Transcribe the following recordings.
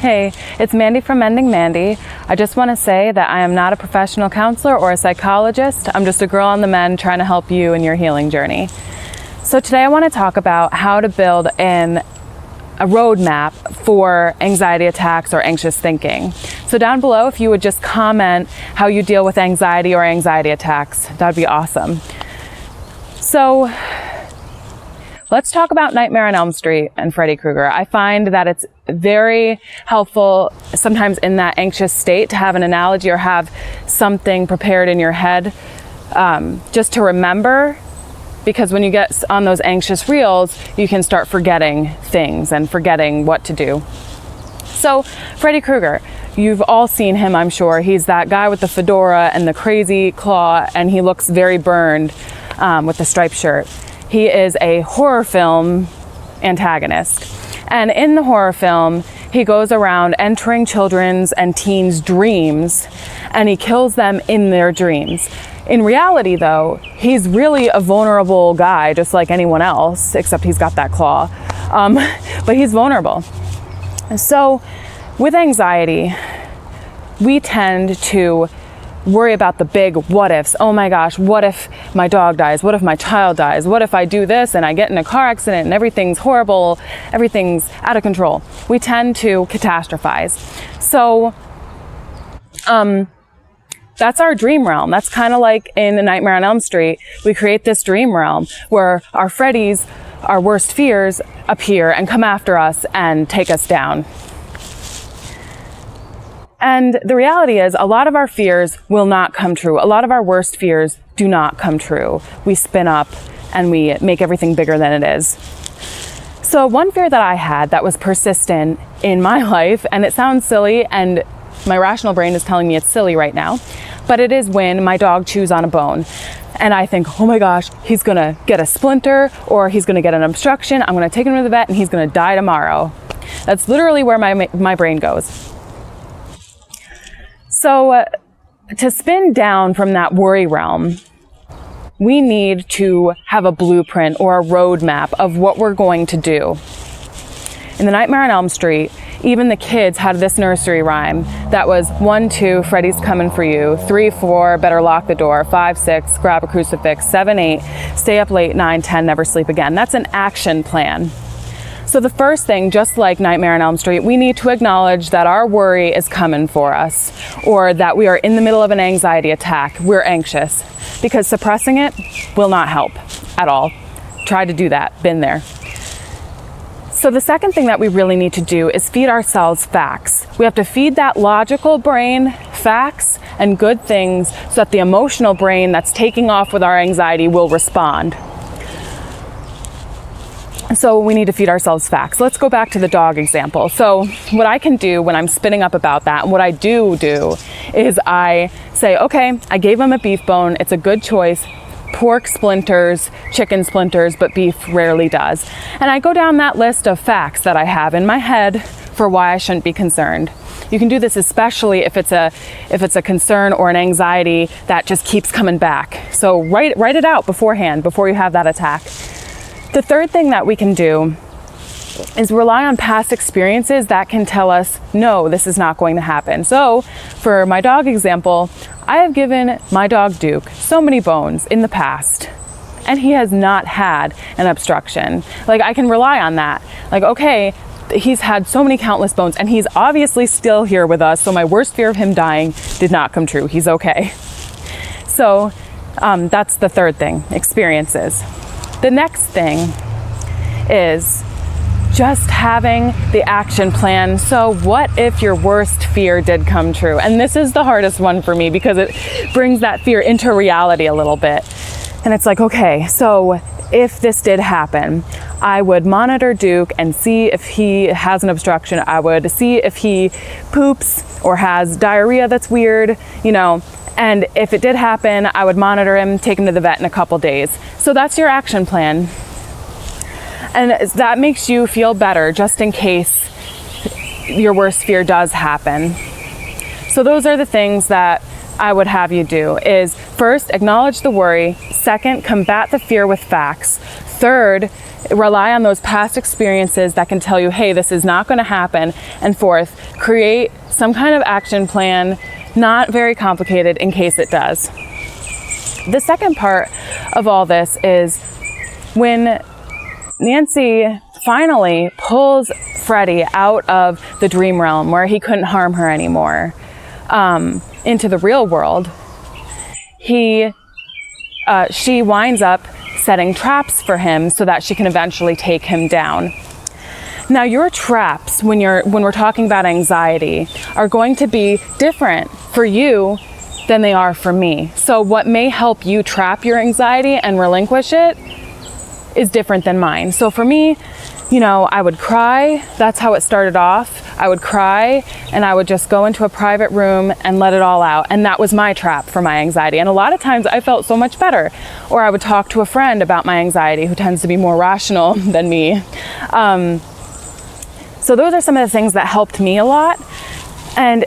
Hey, it's Mandy from Mending Mandy. I just want to say that I am not a professional counselor or a psychologist. I'm just a girl on the mend trying to help you in your healing journey. So today I want to talk about how to build in a roadmap for anxiety attacks or anxious thinking. So down below, if you would just comment how you deal with anxiety or anxiety attacks, that'd be awesome. So let's talk about Nightmare on Elm Street and Freddy Krueger. I find that it's very helpful sometimes in that anxious state to have an analogy or have something prepared in your head just to remember, because when you get on those anxious reels, you can start forgetting things and forgetting what to do. So Freddy Krueger, you've all seen him, I'm sure. He's that guy with the fedora and the crazy claw, and he looks very burned with the striped shirt. He is a horror film antagonist. And in the horror film, he goes around entering children's and teens' dreams, and he kills them in their dreams. In reality, though, he's really a vulnerable guy, just like anyone else, except he's got that claw. But he's vulnerable. So with anxiety, we tend to worry about the big what ifs. Oh my gosh, what if my dog dies? What if my child dies? What if I do this and I get in a car accident and everything's horrible, everything's out of control? We tend to catastrophize. So that's our dream realm. That's kind of like in A Nightmare on Elm Street. We create this dream realm where our Freddys, our worst fears, appear and come after us and take us down. And the reality is, a lot of our fears will not come true. A lot of our worst fears do not come true. We spin up and we make everything bigger than it is. So one fear that I had that was persistent in my life, and it sounds silly, and my rational brain is telling me it's silly right now, but it is when my dog chews on a bone. And I think, oh my gosh, he's gonna get a splinter or he's gonna get an obstruction. I'm gonna take him to the vet and he's gonna die tomorrow. That's literally where my brain goes. So to spin down from that worry realm, we need to have a blueprint or a roadmap of what we're going to do. In The Nightmare on Elm Street, even the kids had this nursery rhyme that was 1, 2, Freddy's coming for you, 3, 4, better lock the door, 5, 6, grab a crucifix, 7, 8, stay up late, 9, 10, never sleep again. That's an action plan. So the first thing, just like Nightmare on Elm Street, we need to acknowledge that our worry is coming for us, or that we are in the middle of an anxiety attack. We're anxious, because suppressing it will not help at all. Try to do that, been there. So the second thing that we really need to do is feed ourselves facts. We have to feed that logical brain facts and good things so that the emotional brain that's taking off with our anxiety will respond. So we need to feed ourselves facts. Let's go back to the dog example. So what I can do when I'm spinning up about that, and what I do is I say, okay, I gave him a beef bone. It's a good choice. Pork splinters, chicken splinters, but beef rarely does. And I go down that list of facts that I have in my head for why I shouldn't be concerned. You can do this especially if it's a concern or an anxiety that just keeps coming back. So write it out beforehand, before you have that attack. The third thing that we can do is rely on past experiences that can tell us, no, this is not going to happen. So for my dog example, I have given my dog Duke so many bones in the past, and he has not had an obstruction. Like, I can rely on that. Like, okay, he's had so many countless bones, and he's obviously still here with us, so my worst fear of him dying did not come true. He's okay. So that's the third thing, experiences. The next thing is just having the action plan. So what if your worst fear did come true? And this is the hardest one for me because it brings that fear into reality a little bit. And it's like, okay, so if this did happen, I would monitor Duke and see if he has an obstruction. I would see if he poops or has diarrhea that's weird, and if it did happen, I would monitor him, take him to the vet in a couple days. So that's your action plan. And that makes you feel better just in case your worst fear does happen. So those are the things that I would have you do is first, acknowledge the worry. Second, combat the fear with facts. Third, rely on those past experiences that can tell you, hey, this is not going to happen. And fourth, create some kind of action plan, not very complicated, in case it does. The second part of all this is when Nancy finally pulls Freddy out of the dream realm where he couldn't harm her anymore, into the real world, she winds up setting traps for him so that she can eventually take him down. Now, your traps, when we're talking about anxiety, are going to be different for you than they are for me. So what may help you trap your anxiety and relinquish it is different than mine. So for me, I would cry. That's how it started off. I would cry and I would just go into a private room and let it all out. And that was my trap for my anxiety. And a lot of times I felt so much better. Or I would talk to a friend about my anxiety who tends to be more rational than me. So those are some of the things that helped me a lot. And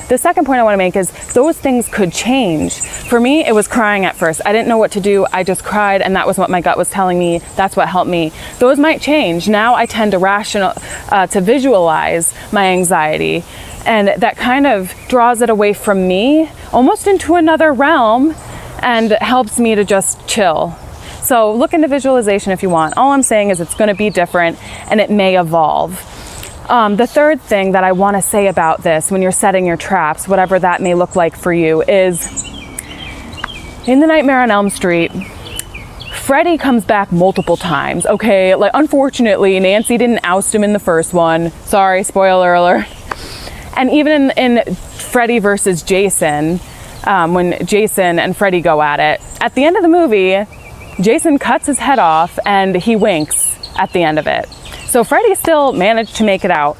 the second point I want to make is those things could change. For me, it was crying at first. I didn't know what to do. I just cried, and that was what my gut was telling me. That's what helped me. Those might change. Now I tend to visualize my anxiety, and that kind of draws it away from me, almost into another realm, and helps me to just chill. So look into visualization if you want. All I'm saying is it's going to be different, and it may evolve. The third thing that I want to say about this when you're setting your traps, whatever that may look like for you, is in The Nightmare on Elm Street, Freddy comes back multiple times, okay? Like, unfortunately, Nancy didn't oust him in the first one. Sorry, spoiler alert. And even in Freddy versus Jason, when Jason and Freddy go at it, at the end of the movie, Jason cuts his head off and he winks at the end of it. So Freddy still managed to make it out.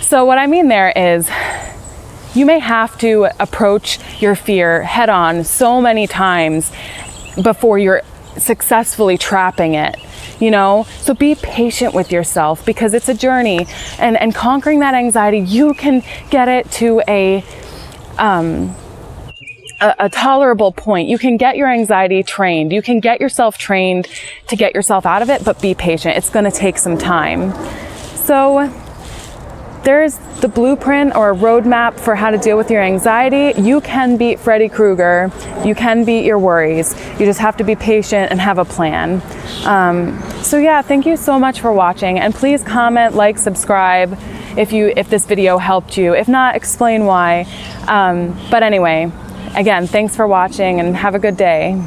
So what I mean there is you may have to approach your fear head on so many times before you're successfully trapping it, So be patient with yourself because it's a journey, and conquering that anxiety, you can get it to a tolerable point. You can get your anxiety trained. You can get yourself trained to get yourself out of it, but be patient. It's going to take some time. So there's the blueprint or a roadmap for how to deal with your anxiety. You can beat Freddy Krueger. You can beat your worries. You just have to be patient and have a plan. So yeah, thank you so much for watching, and please comment, like, subscribe if this video helped you. If not, explain why. But anyway, again, thanks for watching and have a good day.